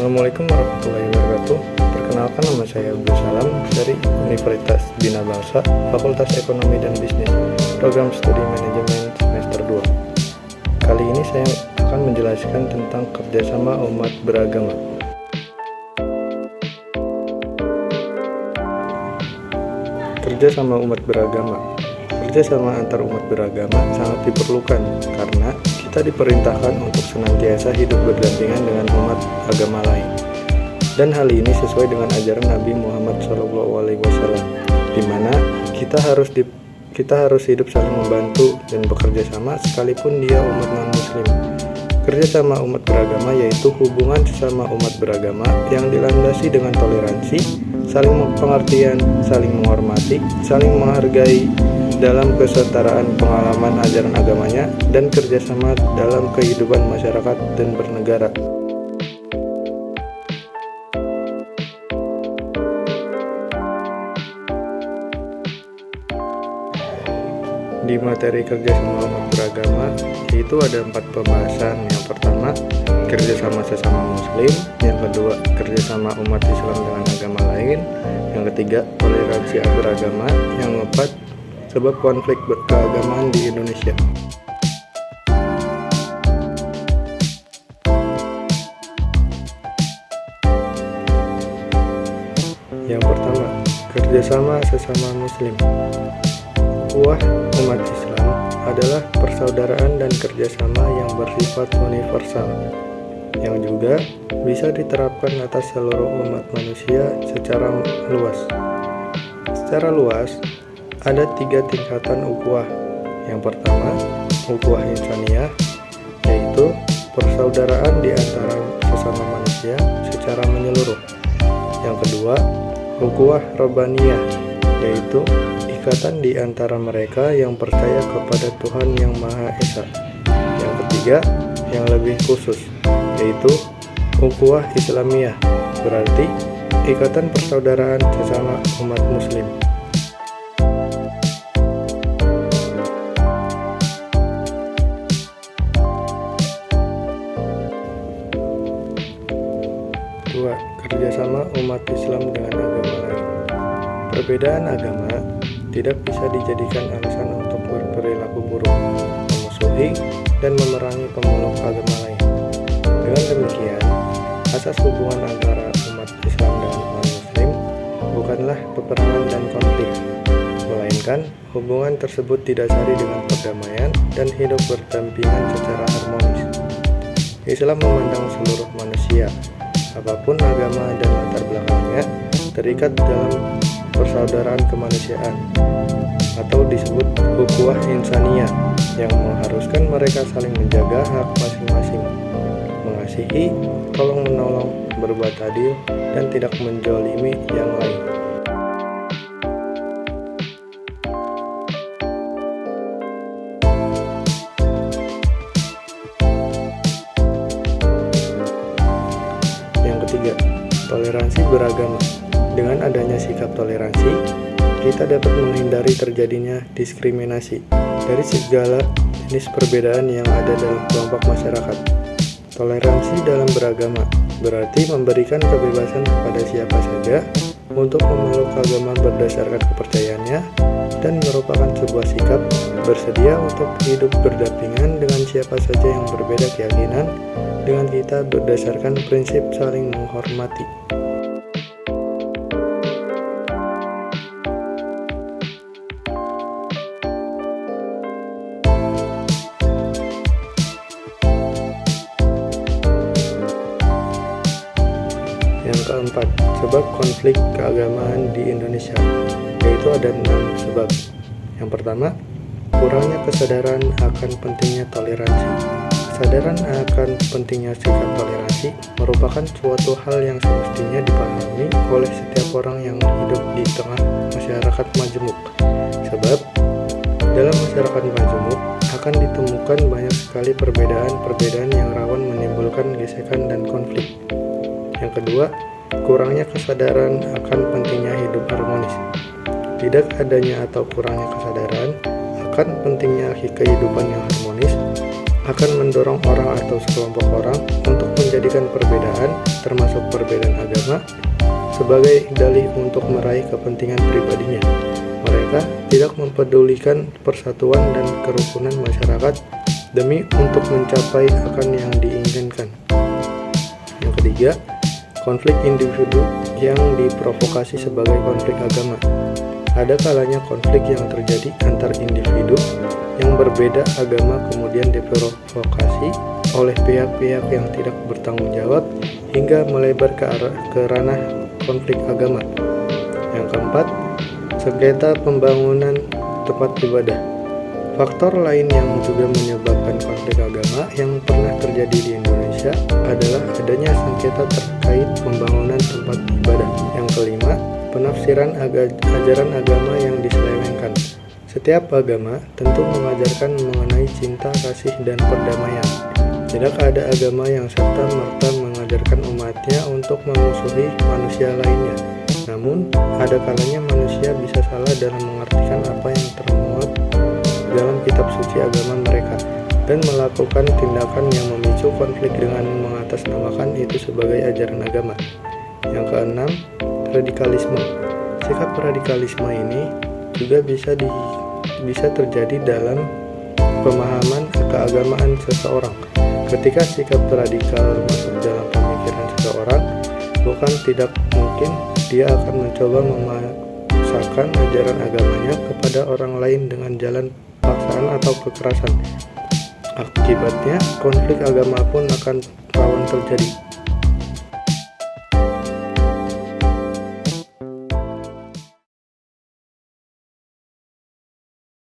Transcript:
Assalamualaikum warahmatullahi wabarakatuh. Perkenalkan, nama saya Abdul Salam dari Universitas Bina Bangsa, Fakultas Ekonomi dan Bisnis, Program Studi Manajemen semester 2. Kali ini saya akan menjelaskan tentang kerjasama umat beragama. Kerjasama umat beragama. Kerjasama antar umat beragama sangat diperlukan karena kita diperintahkan untuk senantiasa hidup berdampingan dengan umat agama lain. Dan hal ini sesuai dengan ajaran Nabi Muhammad SAW, di mana kita harus hidup saling membantu dan bekerja sama sekalipun dia umat non-muslim. Kerjasama umat beragama yaitu hubungan sesama umat beragama yang dilandasi dengan toleransi, saling pengertian, saling menghormati, saling menghargai dalam kesetaraan pengalaman ajaran agamanya, dan kerjasama dalam kehidupan masyarakat dan bernegara. Di materi kerjasama umat beragama itu ada 4 pembahasan. Yang pertama, kerjasama sesama muslim. Yang kedua, kerjasama umat Islam dengan agama lain. Yang ketiga, toleransi antaragama. Yang keempat, sebab konflik keagamaan di Indonesia. Yang pertama, kerjasama sesama muslim. Ukhuwah umat Islam adalah persaudaraan dan kerjasama yang bersifat universal, yang juga bisa diterapkan atas seluruh umat manusia secara luas. Secara luas, ada 3 tingkatan ukhuwah. Yang pertama, ukhuwah insaniyah, yaitu persaudaraan di antara sesama manusia secara menyeluruh. Yang kedua, ukhuwah rabbaniyah, yaitu ikatan di antara mereka yang percaya kepada Tuhan yang Maha Esa. Yang ketiga, yang lebih khusus, yaitu ukhuwah islamiyah, berarti ikatan persaudaraan sesama umat muslim. Kerjasama umat Islam dengan agama lain. Perbedaan agama tidak bisa dijadikan alasan untuk berperilaku buruk, memusuhi, dan memerangi pemeluk agama lain. Dengan demikian, asas hubungan antara umat Islam dan umat Muslim bukanlah peperangan dan konflik, melainkan hubungan tersebut didasari dengan perdamaian dan hidup berdampingan secara harmonis. Islam memandang seluruh manusia, apapun agama dan latar belakangnya, terikat dalam persaudaraan kemanusiaan, atau disebut ukhuwah insaniyah, yang mengharuskan mereka saling menjaga hak masing-masing, mengasihi, tolong-menolong, berbuat adil, dan tidak menzalimi yang lain. Yang ketiga, toleransi beragama. Dengan adanya sikap toleransi, kita dapat menghindari terjadinya diskriminasi dari segala jenis perbedaan yang ada dalam kelompok masyarakat. Toleransi dalam beragama berarti memberikan kebebasan kepada siapa saja untuk memeluk agama berdasarkan kepercayaannya, dan merupakan sebuah sikap bersedia untuk hidup berdampingan dengan siapa saja yang berbeda keyakinan dengan kita berdasarkan prinsip saling menghormati. Yang keempat, sebab konflik keagamaan di Indonesia, yaitu ada 6 sebab. Yang pertama, kurangnya kesadaran akan pentingnya toleransi. Kesadaran akan pentingnya sikap toleransi merupakan suatu hal yang semestinya dipahami oleh setiap orang yang hidup di tengah masyarakat majemuk. Sebab dalam masyarakat majemuk akan ditemukan banyak sekali perbedaan-perbedaan yang rawan menimbulkan gesekan dan konflik. Yang kedua, kurangnya kesadaran akan pentingnya hidup harmonis. Tidak adanya atau kurangnya kesadaran akan pentingnya kehidupan yang harmonis akan mendorong orang atau sekelompok orang untuk menjadikan perbedaan, termasuk perbedaan agama, sebagai dalih untuk meraih kepentingan pribadinya. Mereka tidak mempedulikan persatuan dan kerukunan masyarakat demi untuk mencapai akan yang diinginkan. Yang ketiga, konflik individu yang diprovokasi sebagai konflik agama. Ada kalanya konflik yang terjadi antar individu yang berbeda agama kemudian diprovokasi oleh pihak-pihak yang tidak bertanggung jawab hingga melebar ke ranah konflik agama. Yang keempat, sengketa pembangunan tempat ibadah. Faktor lain yang juga menyebabkan konflik agama yang pernah terjadi di Indonesia adalah adanya sengketa terkait pembangunan tempat ibadah. Yang kelima, penafsiran ajaran agama yang diselewengkan. Setiap agama tentu mengajarkan mengenai cinta, kasih, dan perdamaian. Tidak ada agama yang serta-merta mengajarkan umatnya untuk memusuhi manusia lainnya. Namun, ada kalanya manusia bisa salah dalam mengartikan apa yang termuat dalam kitab suci agama mereka dan melakukan tindakan yang memicu konflik dengan mengatasnamakan itu sebagai ajaran agama. Yang keenam, radikalisme. Sikap radikalisme ini juga bisa terjadi dalam pemahaman keagamaan seseorang. Ketika sikap radikal masuk dalam pemikiran seseorang, bukan tidak mungkin dia akan mencoba memaksakan ajaran agamanya kepada orang lain dengan jalan paksaan atau kekerasan. Akibatnya, konflik agama pun akan rawan terjadi.